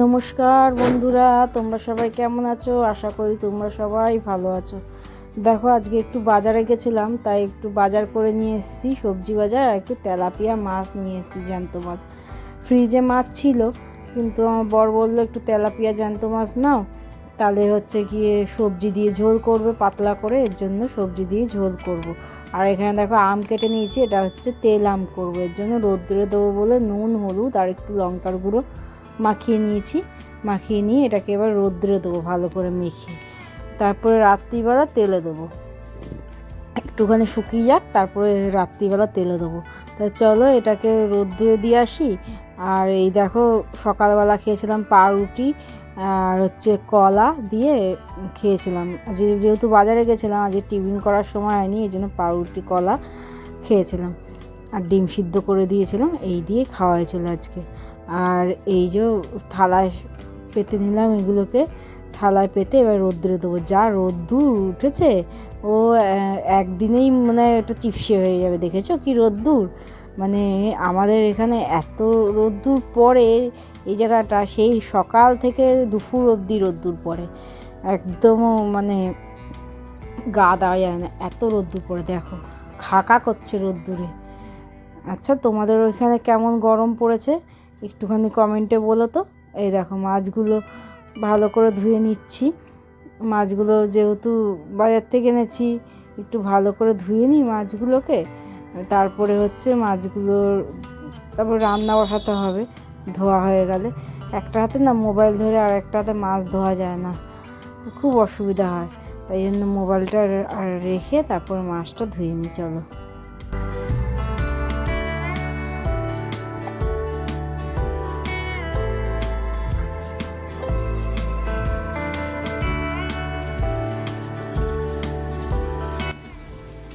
নমস্কার বন্ধুরা, তোমরা সবাই কেমন আছো? আশা করি তোমরা সবাই ভালো আছো। দেখো, আজকে একটু বাজারে গেছিলাম, তাই একটু বাজার করে নিয়ে এসেছি, সবজি বাজার। আর একটু তেলাপিয়া মাছ নিয়ে এসেছি, জ্যান্ত মাছ। ফ্রিজে মাছ ছিল, কিন্তু আমার বর বললো একটু তেলাপিয়া জ্যান্ত মাছ নাও, তাহলে হচ্ছে গিয়ে সবজি দিয়ে ঝোল করবে পাতলা করে, এর জন্য সবজি দিয়ে ঝোল করব। আর এখানে দেখো আম কেটে নিয়েছি, এটা হচ্ছে তেল আম করবো, এর জন্য রোদ্রে দেবো বলে নুন হলুদ আর একটু লঙ্কার গুঁড়ো মাখিয়ে নিয়েছি। মাখিয়ে নিয়ে এটাকে এবার রোদ্রে দেবো ভালো করে মেখে, তারপরে রাত্রিবেলা তেলে দেবো, একটুখানি শুকিয়ে যাক, তারপরে রাত্রিবেলা তেলে দেবো। তাই চলো এটাকে রোদ্রে দিয়ে আসি। আর এই দেখো, সকালবেলা খেয়েছিলাম পাউরুটি আর হচ্ছে কলা দিয়ে খেয়েছিলাম। যেহেতু বাজারে গেছিলাম, আজকে টিফিন করার সময় হয়নি, এই জন্য পাউরুটি কলা খেয়েছিলাম। আর ডিম সিদ্ধ করে দিয়েছিলাম, এই দিয়ে খাওয়া হয়েছিল আজকে। আর এই যে থালায় পেতে নিলাম এগুলোকে, থালায় পেতে এবার রোদ্রে দেবো। যা রোদ্দুর উঠেছে, ও একদিনেই মানে এটা চিপসে হয়ে যাবে। দেখেছো কি রোদ্দুর? মানে আমাদের এখানে এত রোদ্দুর পড়ে এই জায়গাটা, সেই সকাল থেকে দুপুর অবধি রোদ্দুর পড়ে, একদম মানে গা দেওয়া যায় না, এত রোদ্দুর পড়ে। দেখো খাকা করছে রোদ্দুরে। আচ্ছা, তোমাদের ওইখানে কেমন গরম পড়েছে একটুখানি কমেন্টে বলো তো। এই দেখো মাছগুলো ভালো করে ধুয়ে নিচ্ছি। মাছগুলো যেহেতু বাজার থেকে এনেছি, একটু ভালো করে ধুয়ে নিই মাছগুলোকে। তারপরে হচ্ছে মাছগুলোর তারপর রান্না বসাতে হবে। ধোয়া হয়ে গেলে একটা হাতে না মোবাইল ধরে আর একটা হাতে মাছ ধোয়া যায় না, খুব অসুবিধা হয়। তাই জন্য মোবাইলটা রেখে তারপর মাছটা ধুয়ে নিই। চলো।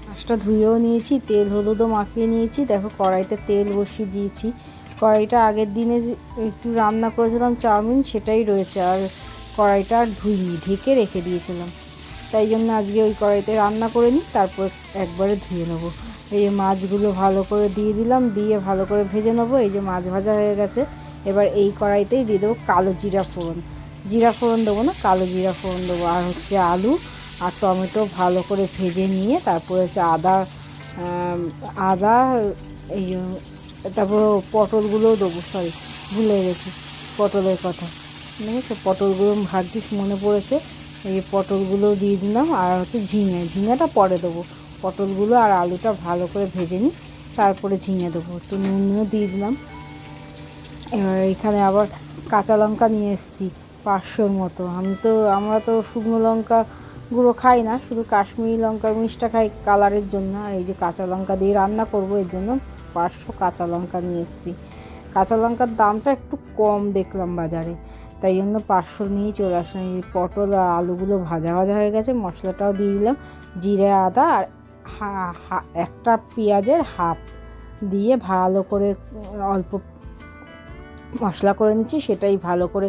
মাছটা ধুয়েও নিয়েছি, তেল হলুদও মাখিয়ে নিয়েছি। দেখো কড়াইতে তেল বসিয়ে দিয়েছি। কড়াইটা আগের দিনে একটু রান্না করেছিলাম চাউমিন, সেটাই রয়েছে। আর কড়াইটা আর ধুইনি, ঢেকে রেখে দিয়েছিলাম। তাই জন্য আজকে ওই কড়াইতে রান্না করে নিই, তারপর একবারে ধুয়ে নেবো। এই যে মাছগুলো ভালো করে দিয়ে দিলাম, দিয়ে ভালো করে ভেজে নেবো। এই যে মাছ ভাজা হয়ে গেছে। এবার এই কড়াইতেই দিয়ে দেবো কালো জিরা ফোড়ন। জিরা ফোড়ন দেবো না, কালো জিরা ফোড়ন দেবো। আর হচ্ছে আলু আর টমেটো ভালো করে ভেজে নিয়ে তারপরে হচ্ছে আদা এই তারপর পটলগুলোও দেবো। সরি, ভুলে গেছি পটলের কথা। দেখেছো, পটলগুলো ভাগ্যিস মনে পড়েছে। এই পটলগুলোও দিয়ে দিলাম। আর হচ্ছে ঝিঙেটা পরে দেবো। পটলগুলো আর আলুটা ভালো করে ভেজে নিই, তারপরে ঝিঙে দেবো। একটু নুনও দিয়ে দিলাম। এবার এখানে আবার কাঁচা লঙ্কা নিয়ে এসেছি 500-র মতো। আমরা তো শুকনো লঙ্কা গুঁড়ো খাই না, শুধু কাশ্মীরি লঙ্কার মিষ্টিটা খাই কালারের জন্য। আর এই যে কাঁচা লঙ্কা দিয়ে রান্না করব, এর জন্য 500 কাঁচা লঙ্কা নিয়ে এসেছি। কাঁচা লঙ্কার দামটা একটু কম দেখলাম বাজারে, তাই জন্য 500 নিয়েই চলে আসলাম। এই পটল আর আলুগুলো ভাজা ভাজা হয়ে গেছে, মশলাটাও দিয়ে দিলাম। জিরে আদা আর একটা পেঁয়াজের হাফ দিয়ে ভালো করে অল্প মশলা করে নিচ্ছি, সেটাই ভালো করে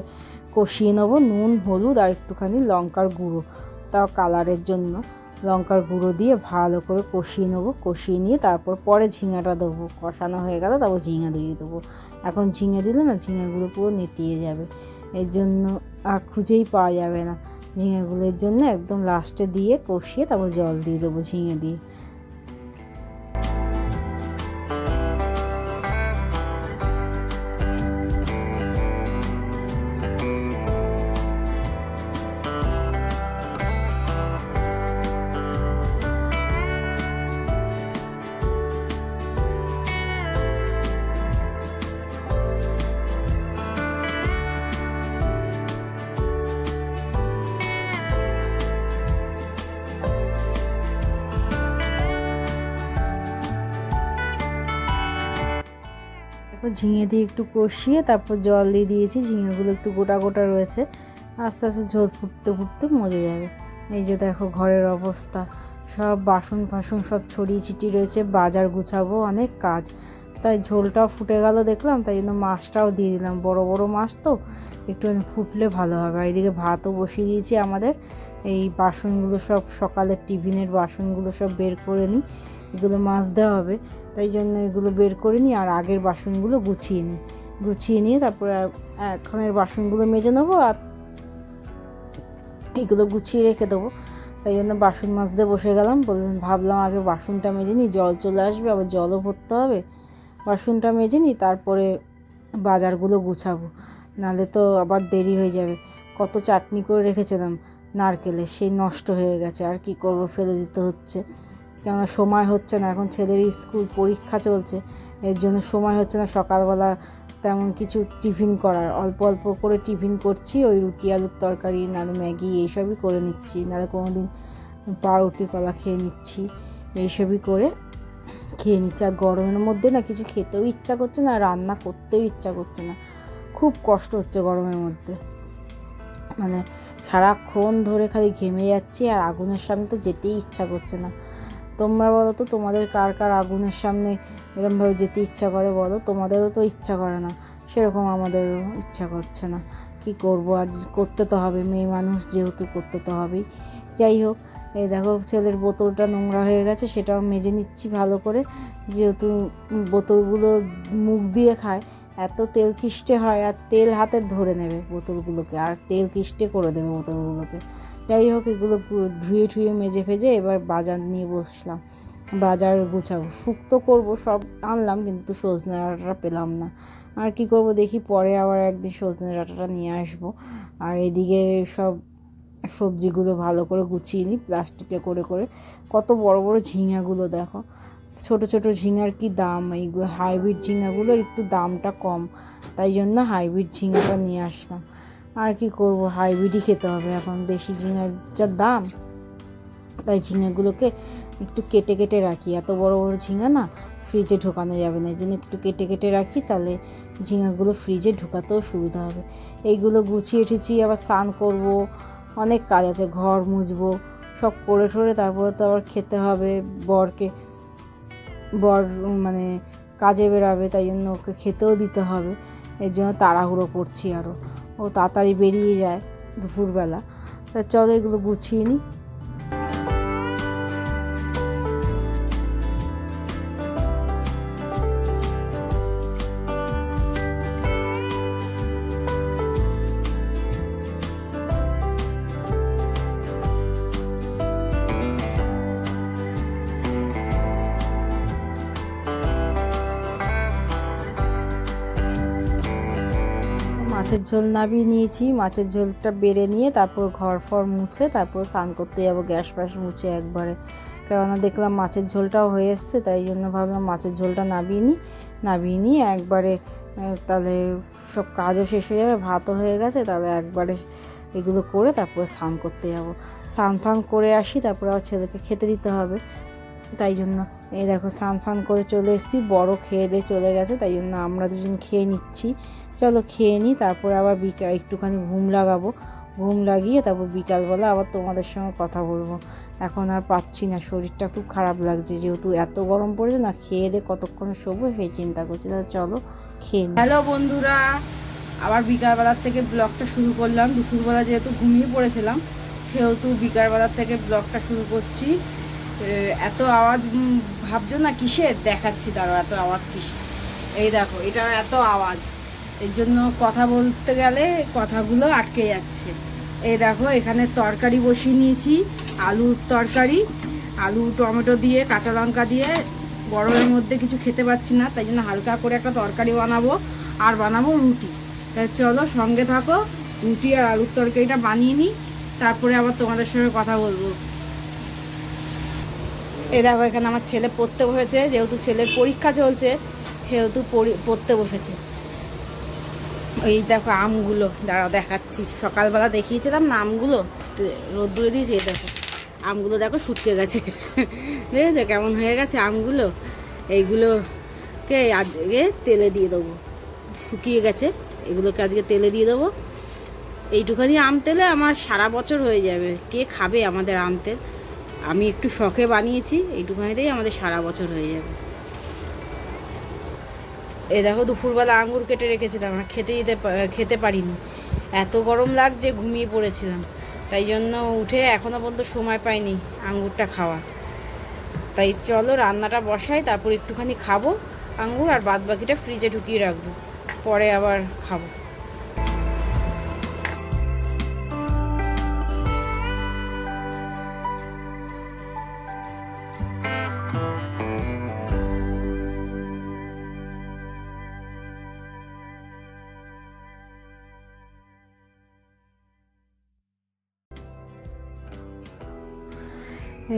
কষিয়ে নেবো। নুন হলুদ আর একটুখানি লঙ্কার গুঁড়ো, তাও কালারের জন্য লঙ্কার গুঁড়ো দিয়ে ভালো করে কষিয়ে নেবো। কষিয়ে নিয়ে তারপর পরে ঝিঙাটা দেবো। কষানো হয়ে গেল, তারপর ঝিঙা দিয়ে দেবো। এখন ঝিঙে দিলে না ঝিঙেগুলো পুরো নেতিয়ে যাবে, এর জন্য আর খুঁজেই পাওয়া যাবে না ঝিঙেগুলোর জন্য। একদম লাস্টে দিয়ে কষিয়ে তারপর জল দিয়ে দেবো ঝিঙে দিয়ে। তারপর ঝিঙে দিয়ে একটু কষিয়ে তারপর জল দিয়ে দিয়েছি। ঝিঙেগুলো একটু গোটা গোটা রয়েছে, আস্তে আস্তে ঝোল ফুটতে ফুটতে মজে যাবে। এই যে দেখো ঘরের অবস্থা, সব বাসন ফাসন সব ছড়িয়ে ছিটিয়ে রয়েছে, বাজার গুছাবো, অনেক কাজ। তাই ঝোলটাও ফুটে গেল দেখলাম, তাই জন্য মাছটাও দিয়ে দিলাম। বড় বড় মাছ তো, একটু ফুটলে ভালো হবে। আর এদিকে ভাতও বসিয়ে দিয়েছি আমাদের। এই বাসনগুলো সব সকালের টিফিনের বাসনগুলো সব বের করে নিই, এগুলো মাছ দেওয়া হবে, তাই জন্য এগুলো বের করে নিই আর আগের বাসনগুলো গুছিয়ে নিই। গুছিয়ে নিয়ে তারপরে এখনের বাসনগুলো মেজে নেবো আর এগুলো গুছিয়ে রেখে দেবো। তাই জন্য বাসন মাজতে বসে গেলাম। ভাবলাম আগে বাসনটা মেজে নিই, জল চলে আসবে, আবার জলও ভরতে হবে। বাসনটা মেজে নিই, তারপরে বাজারগুলো গুছাবো, নাহলে তো আবার দেরি হয়ে যাবে। কত চাটনি করে রেখেছিলাম নারকেলের, সেই নষ্ট হয়ে গেছে। আর কি করব, ফেলে দিতে হচ্ছে, কেননা সময় হচ্ছে না। এখন ছেলের স্কুল পরীক্ষা চলছে, এর জন্য সময় হচ্ছে না সকালবেলা তেমন কিছু টিফিন করার। অল্প অল্প করে টিফিন করছি, ওই রুটি আলুর তরকারি, নাহলে ম্যাগি এইসবই করে নিচ্ছি, নাহলে কোনো দিন পাউরুটি কলা খেয়ে নিচ্ছি, এইসবই করে খেয়ে নিচ্ছি। আর গরমের মধ্যে না কিছু খেতেও ইচ্ছা করছে না, রান্না করতেও ইচ্ছা করছে না, খুব কষ্ট হচ্ছে গরমের মধ্যে। মানে সারাক্ষণ ধরে খালি ঘেমে যাচ্ছি, আর আগুনের সামনে তো যেতেই ইচ্ছা করছে না। তোমরা বলো তো, তোমাদের কার কার আগুনের সামনে এরকমভাবে যেতে ইচ্ছা করে বলো? তোমাদেরও তো ইচ্ছা করে না, সেরকম আমাদেরও ইচ্ছা করছে না। কি করব, আর করতে তো হবে, মেয়ে মানুষ যেহেতু করতে তো হবেই। যাই হোক, এই দেখো ছেলের বোতলটা নোংরা হয়ে গেছে, সেটাও মেজে নিচ্ছি ভালো করে। যেহেতু বোতলগুলো মুখ দিয়ে খায়, এত তেল কিষ্টে হয়, আর তেল হাতে ধরে নেবে বোতলগুলোকে, আর তেল কিষ্টে করে দেবে বোতলগুলোকে। যাই হোক, এগুলো ধুয়ে ঠুয়ে মেজে ফেজে এবার বাজার নিয়ে বসলাম। বাজার গুছাবো, শুক্তো করবো, সব আনলাম, কিন্তু সজনে ডাঁটাটা পেলাম না। আর কি করব, দেখি পরে আবার একদিন সজনে ডাঁটাটা নিয়ে আসবো। আর এদিকে সব সবজিগুলো ভালো করে গুছিয়ে নিই প্লাস্টিকে করে করে। কত বড় বড় ঝিঙাগুলো দেখো, ছোট ছোট ঝিঙার কি দাম! এইগুলো হাইব্রিড ঝিঙাগুলোর একটু দামটা কম, তাই জন্য হাইব্রিড ঝিঙাটা নিয়ে আসলাম। আর কি করব, হাইব্রিডই খেতে হবে এখন, দেশি ঝিঙার যা দাম। তাই ঝিঙাগুলোকে একটু কেটে কেটে রাখি, এত বড় বড় ঝিঙা না ফ্রিজে ঢোকানো যাবে না, এই জন্য একটু কেটে কেটে রাখি, তাহলে ঝিঙাগুলো ফ্রিজে ঢোকাতেও সুবিধা হবে। এইগুলো গুছিয়ে টুছিয়ে আবার স্নান করব, অনেক কাজ আছে, ঘর মুছবো, সব করে ঠরে তারপরে তো আবার খেতে হবে। বর মানে কাজে বেরাবে, তাই জন্য ওকে খেতেও দিতে হবে, এর জন্য তাড়াহুড়ো করছি। আরও ও তাড়াতাড়ি বেরিয়ে যায় দুপুরবেলা। তা চলো এগুলো গুছিয়ে নিই। মাছের ঝোল নামিয়ে নিয়েছি, মাছের ঝোলটা বেড়ে নিয়ে তারপর ঘর ফর মুছে তারপর স্নান করতে যাবো, গ্যাস ফ্যাস মুছে একবারে। কেননা দেখলাম মাছের ঝোলটাও হয়ে এসছে, তাই জন্য ভাবলাম মাছের ঝোলটা নামিয়ে নিই একবারে, তাহলে সব কাজও শেষ হয়ে যাবে, ভাতও হয়ে গেছে, তাহলে একবারে এগুলো করে তারপরে স্নান করতে যাবো। স্নান ফান করে আসি, তারপরে আবার ছেলেকে খেতে দিতে হবে, তাই জন্য এই দেখো স্নান ফান করে চলে এসেছি। বড় খেয়ে দিয়ে চলে গেছে, তাই জন্য আমরা দুজন খেয়ে নিচ্ছি। চলো খেয়ে নিই, তারপরে আবার একটুখানি ঘুম লাগাবো, ঘুম লাগিয়ে তারপর বিকালবেলা আবার তোমাদের সঙ্গে কথা বলবো। এখন আর পাচ্ছি না, শরীরটা খুব খারাপ লাগছে, যেহেতু এত গরম পড়েছে না, খেয়ে দিয়ে কতক্ষণ শোবো সেই চিন্তা করছি। তাহলে চলো খেয়ে নিই। হ্যালো বন্ধুরা, আবার বিকালবেলার থেকে ব্লগটা শুরু করলাম। দুপুরবেলা যেহেতু ঘুমিয়ে পড়েছিলাম, সেহেতু বিকালবেলার থেকে ব্লগটা শুরু করছি। এত আওয়াজ ভাবছো না কিসের, দেখাচ্ছি তারও এত আওয়াজ কিসের। এই দেখো, এটা এত আওয়াজ, এর জন্য কথা বলতে গেলে কথাগুলো আটকে যাচ্ছে। এই দেখো, এখানে তরকারি বসিয়ে নিয়েছি, আলুর তরকারি, আলু টমেটো দিয়ে কাঁচা লঙ্কা দিয়ে। গরমের মধ্যে কিছু খেতে পাচ্ছি না, তাই জন্য হালকা করে একটা তরকারি বানাবো, আর বানাবো রুটি। তাই চলো সঙ্গে থাকো, রুটি আর আলুর তরকারিটা বানিয়ে নিই, তারপরে আবার তোমাদের সঙ্গে কথা বলবো। এই দেখো, এখানে আমার ছেলে পড়তে বসেছে, যেহেতু ছেলের পরীক্ষা চলছে সেহেতু পড়তে বসেছে। ওই দেখো আমগুলো, দাঁড়াও দেখাচ্ছি, সকালবেলা দেখিয়েছিলাম না আমগুলো, রোদ্দুরে দিয়েছি। এই দেখো আমগুলো, দেখো শুকিয়ে গেছে, দেখেছো কেমন হয়ে গেছে আমগুলো। এইগুলোকে আজকে তেলে দিয়ে দেবো, শুকিয়ে গেছে, এগুলোকে আজকে তেলে দিয়ে দেবো। এইটুখানি আম তেলে আমার সারা বছর হয়ে যাবে, কে খাবে আমাদের আম তেল। আমি একটু শখে বানিয়েছি, এইটুখানিতেই আমাদের সারা বছর হয়ে যাবে। এই দেখো, দুপুরবেলা আঙুর কেটে রেখেছিলাম, আমরা খেতে পারিনি, এত গরম লাগছে, ঘুমিয়ে পড়েছিলাম, তাই জন্য উঠে এখনও পর্যন্ত সময় পাইনি আঙুরটা খাওয়া। তাই চলো রান্নাটা বসাই, তারপর একটুখানি খাবো আঙুর, আর বাদ বাকিটা ফ্রিজে ঢুকিয়ে রাখবো। পরে আবার খাবো।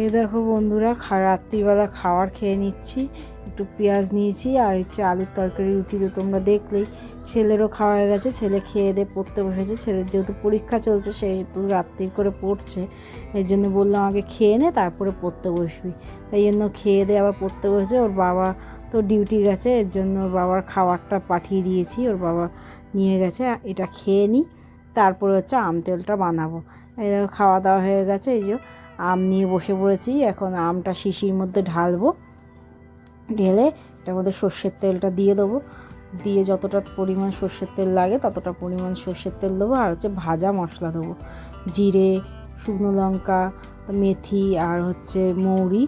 এই দেখো বন্ধুরা, রাত্রিবেলা খাবার খেয়ে নিচ্ছি। একটু পেঁয়াজ নিয়েছি আর হচ্ছে আলুর তরকারি, রুটি তো তোমরা দেখলেই। ছেলেরও খাওয়া হয়ে গেছে, ছেলে খেয়ে দিয়ে পড়তে বসেছে। ছেলের যেহেতু পরীক্ষা চলছে সেহেতু রাত্রি করে পড়ছে, এই জন্য বললাম আগে খেয়ে নে তারপরে পড়তে বসবি। তাই জন্য খেয়ে দিয়ে আবার পড়তে বসেছে। ওর বাবা তো ডিউটি গেছে, এর জন্য ওর বাবার খাবারটা পাঠিয়ে দিয়েছি, ওর বাবা নিয়ে গেছে। এটা খেয়ে নিই, তারপরে হচ্ছে আম তেলটা বানাবো। এই দেখো খাওয়া দাওয়া হয়ে গেছে, এই যে আম নিয়ে বসে পড়েছি। এখন আমটা শিশির মধ্যে ঢালবো, ঢেলে এটার মধ্যে সর্ষের তেলটা দিয়ে দেবো। দিয়ে যতটা পরিমাণ সর্ষের তেল লাগে ততটা পরিমাণ সর্ষের তেল দেবো। আর হচ্ছে ভাজা মশলা দেবো, জিরে, শুকনো লঙ্কা, মেথি আর হচ্ছে মৌরি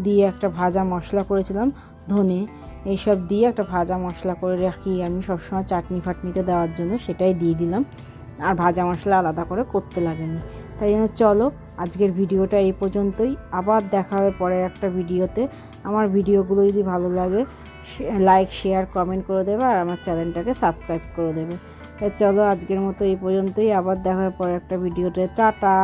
দিয়ে একটা ভাজা মশলা করেছিলাম, ধনে, এইসব দিয়ে একটা ভাজা মশলা করে রাখি আমি সবসময় চাটনি ফাটনিতে দেওয়ার জন্য, সেটাই দিয়ে দিলাম। আর ভাজা মশলা আলাদা করে করতে লাগেনি। তাই জন্য চলো আজকের ভিডিওটা এই পর্যন্তই। আবার দেখা হবে পরের একটা ভিডিওতে। আমার ভিডিওগুলো যদি ভালো লাগে লাইক, শেয়ার, কমেন্ট করে দেবে আর আমার চ্যানেলটাকে সাবস্ক্রাইব করে দেবে। তাই চলো আজকের মতো এই পর্যন্তই। আবার দেখা হবে পরের একটা ভিডিওতে। টাটা।